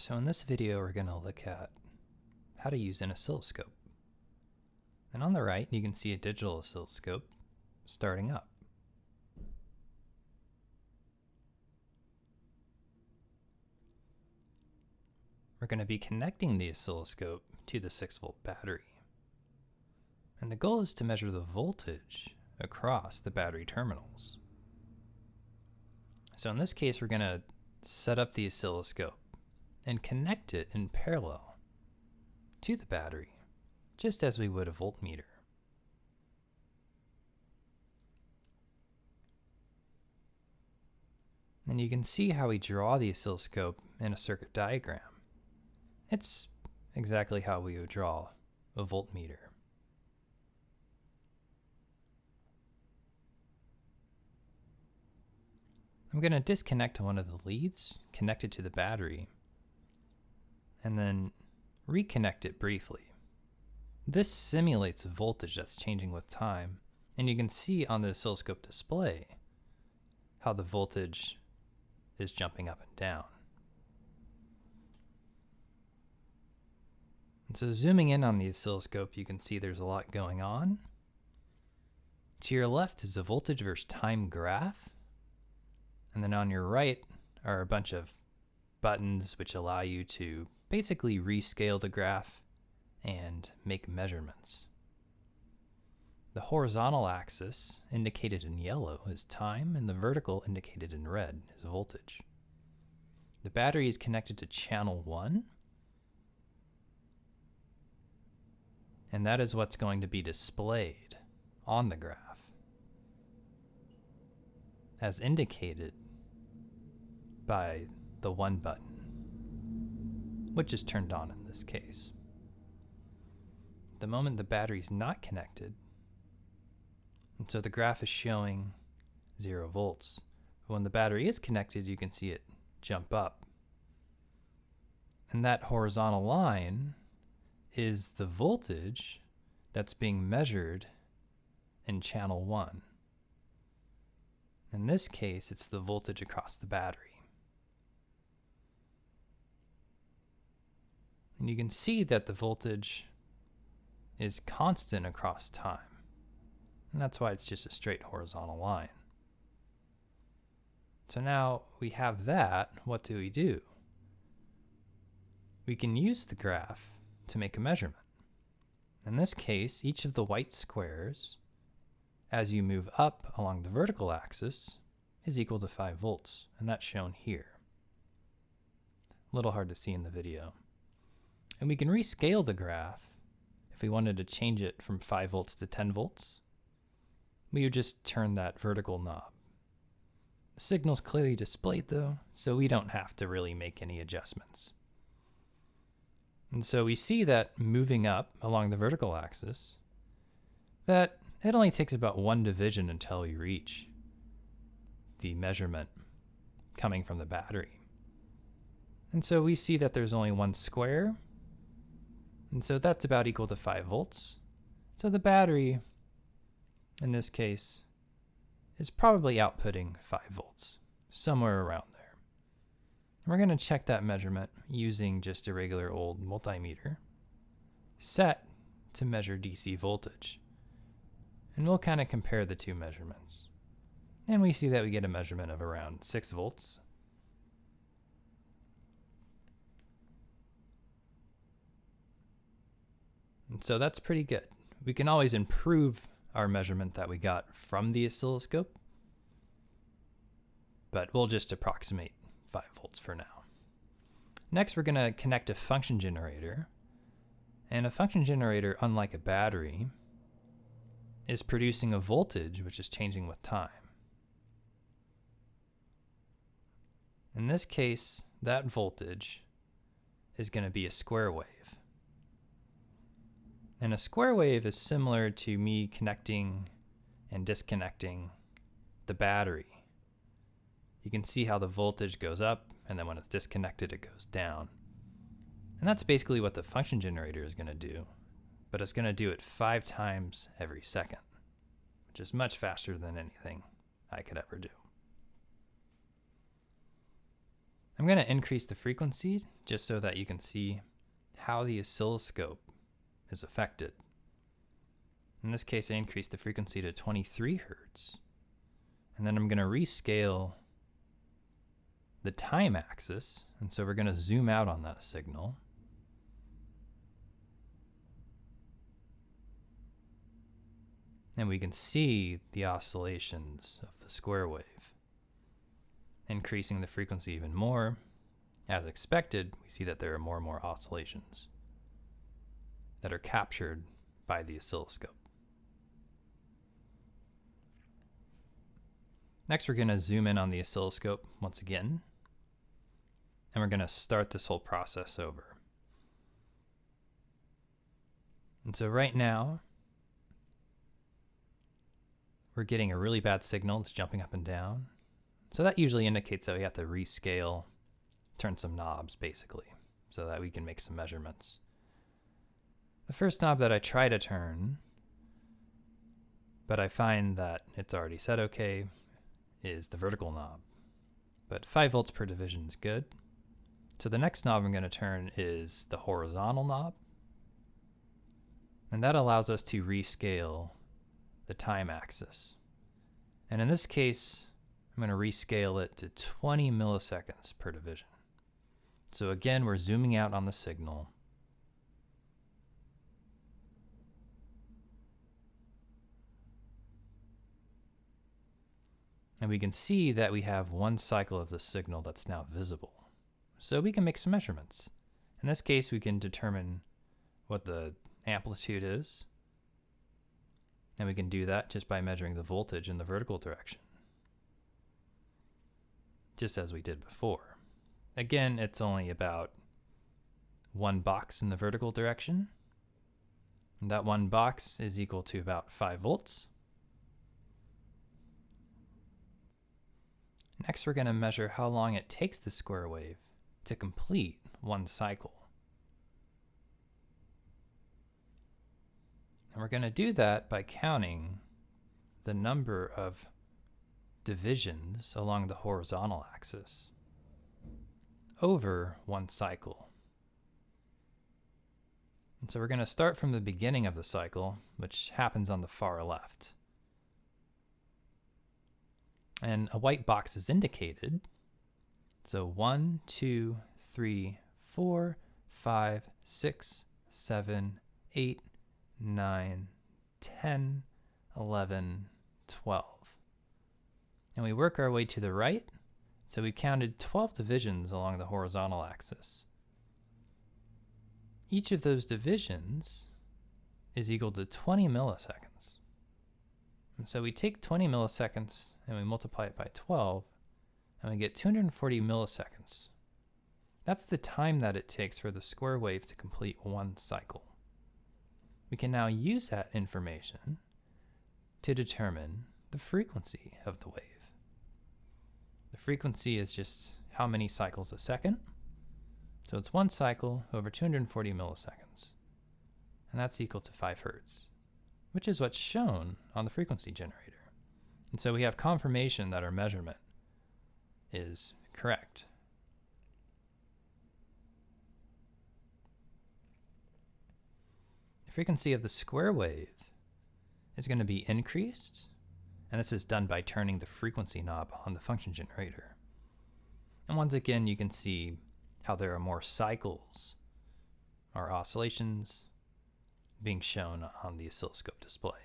So in this video, we're going to look at how to use an oscilloscope. And on the right, you can see a digital oscilloscope starting up. We're going to be connecting the oscilloscope to the 6-volt battery. And the goal is to measure the voltage across the battery terminals. So in this case, we're going to set up the oscilloscope and connect it in parallel to the battery, just as we would a voltmeter. And you can see how we draw the oscilloscope in a circuit diagram. It's exactly how we would draw a voltmeter. I'm going to disconnect one of the leads connected to the battery and then reconnect it briefly. This simulates a voltage that's changing with time, and you can see on the oscilloscope display how the voltage is jumping up and down. And so zooming in on the oscilloscope, you can see there's a lot going on. To your left is the voltage versus time graph, and then on your right are a bunch of buttons which allow you to basically rescale the graph and make measurements. The horizontal axis, indicated in yellow, is time, and the vertical, indicated in red, is voltage. The battery is connected to channel 1, and that is what's going to be displayed on the graph, as indicated by the 1 button, which is turned on in this case. The moment the battery is not connected, and so the graph is showing 0 volts. But when the battery is connected, you can see it jump up. And that horizontal line is the voltage that's being measured in channel 1. In this case, it's the voltage across the battery. And you can see that the voltage is constant across time. And that's why it's just a straight horizontal line. So now we have that, what do we do? We can use the graph to make a measurement. In this case, each of the white squares, as you move up along the vertical axis, is equal to 5 volts, and that's shown here. A little hard to see in the video. And we can rescale the graph if we wanted to change it from 5 volts to 10 volts. We would just turn that vertical knob. The signal's clearly displayed though, so we don't have to really make any adjustments. And so we see that moving up along the vertical axis, that it only takes about 1 division until we reach the measurement coming from the battery. And so we see that there's only 1 square, and so that's about equal to 5 volts. So the battery, in this case, is probably outputting 5 volts, somewhere around there. And we're going to check that measurement using just a regular old multimeter set to measure DC voltage. And we'll kind of compare the two measurements. And we see that we get a measurement of around 6 volts. And so that's pretty good. We can always improve our measurement that we got from the oscilloscope, but we'll just approximate 5 volts for now. Next, we're going to connect a function generator. And a function generator, unlike a battery, is producing a voltage which is changing with time. In this case, that voltage is going to be a square wave. And a square wave is similar to me connecting and disconnecting the battery. You can see how the voltage goes up, and then when it's disconnected, it goes down. And that's basically what the function generator is going to do, but it's going to do it 5 times every second, which is much faster than anything I could ever do. I'm going to increase the frequency just so that you can see how the oscilloscope is affected. In this case, I increased the frequency to 23 hertz. And then I'm going to rescale the time axis. And so we're going to zoom out on that signal. And we can see the oscillations of the square wave. Increasing the frequency even more, as expected, we see that there are more and more oscillations that are captured by the oscilloscope. Next, we're going to zoom in on the oscilloscope once again, and we're going to start this whole process over. And so right now, we're getting a really bad signal that's jumping up and down. So that usually indicates that we have to rescale, turn some knobs basically, so that we can make some measurements. The first knob that I try to turn, but I find that it's already set okay, is the vertical knob. But 5 volts per division is good. So the next knob I'm going to turn is the horizontal knob. And that allows us to rescale the time axis. And in this case, I'm going to rescale it to 20 milliseconds per division. So again, we're zooming out on the signal. And we can see that we have one cycle of the signal that's now visible. So we can make some measurements. In this case, we can determine what the amplitude is. And we can do that just by measuring the voltage in the vertical direction, just as we did before. Again, it's only about 1 box in the vertical direction. And that 1 box is equal to about 5 volts. Next, we're going to measure how long it takes the square wave to complete 1 cycle. And we're going to do that by counting the number of divisions along the horizontal axis over 1 cycle. And so we're going to start from the beginning of the cycle, which happens on the far left. And a white box is indicated. So 1, 2, 3, 4, 5, 6, 7, 8, 9, 10, 11, 12. And we work our way to the right. So we counted 12 divisions along the horizontal axis. Each of those divisions is equal to 20 milliseconds. And so we take 20 milliseconds and we multiply it by 12, and we get 240 milliseconds. That's the time that it takes for the square wave to complete 1 cycle. We can now use that information to determine the frequency of the wave. The frequency is just how many cycles a second. So it's 1 cycle over 240 milliseconds. And that's equal to 5 hertz, which is what's shown on the frequency generator. And so we have confirmation that our measurement is correct. The frequency of the square wave is going to be increased, and this is done by turning the frequency knob on the function generator. And once again, you can see how there are more cycles or oscillations being shown on the oscilloscope display.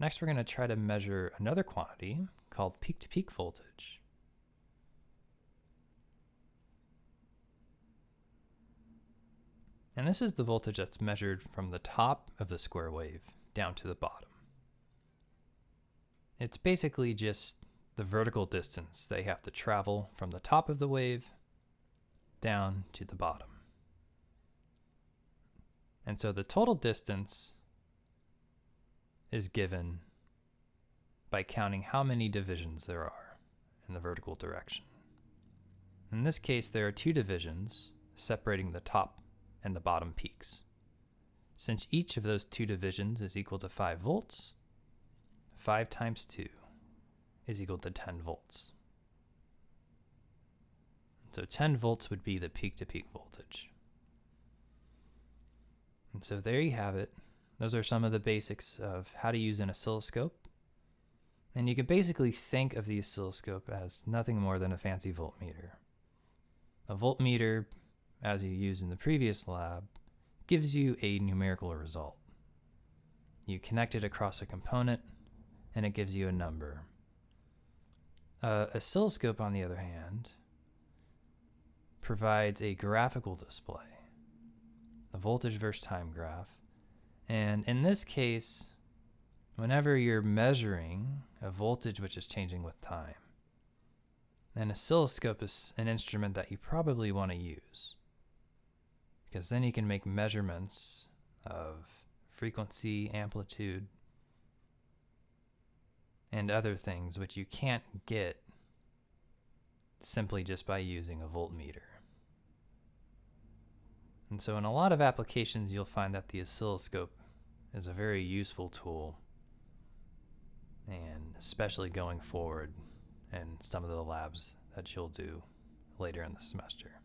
Next, we're going to try to measure another quantity called peak-to-peak voltage. And this is the voltage that's measured from the top of the square wave down to the bottom. It's basically just the vertical distance they have to travel from the top of the wave down to the bottom. And so the total distance is given by counting how many divisions there are in the vertical direction. In this case, there are 2 divisions separating the top and the bottom peaks. Since each of those 2 divisions is equal to 5 volts, 5 times 2 is equal to 10 volts. So 10 volts would be the peak-to-peak voltage. And so there you have it. Those are some of the basics of how to use an oscilloscope. And you can basically think of the oscilloscope as nothing more than a fancy voltmeter. A voltmeter, as you used in the previous lab, gives you a numerical result. You connect it across a component, and it gives you a number. Oscilloscope, on the other hand, provides a graphical display, a voltage versus time graph. And in this case, whenever you're measuring a voltage which is changing with time, an oscilloscope is an instrument that you probably want to use, because then you can make measurements of frequency, amplitude, and other things which you can't get simply just by using a voltmeter. And so in a lot of applications, you'll find that the oscilloscope is a very useful tool, and especially going forward in some of the labs that you'll do later in the semester.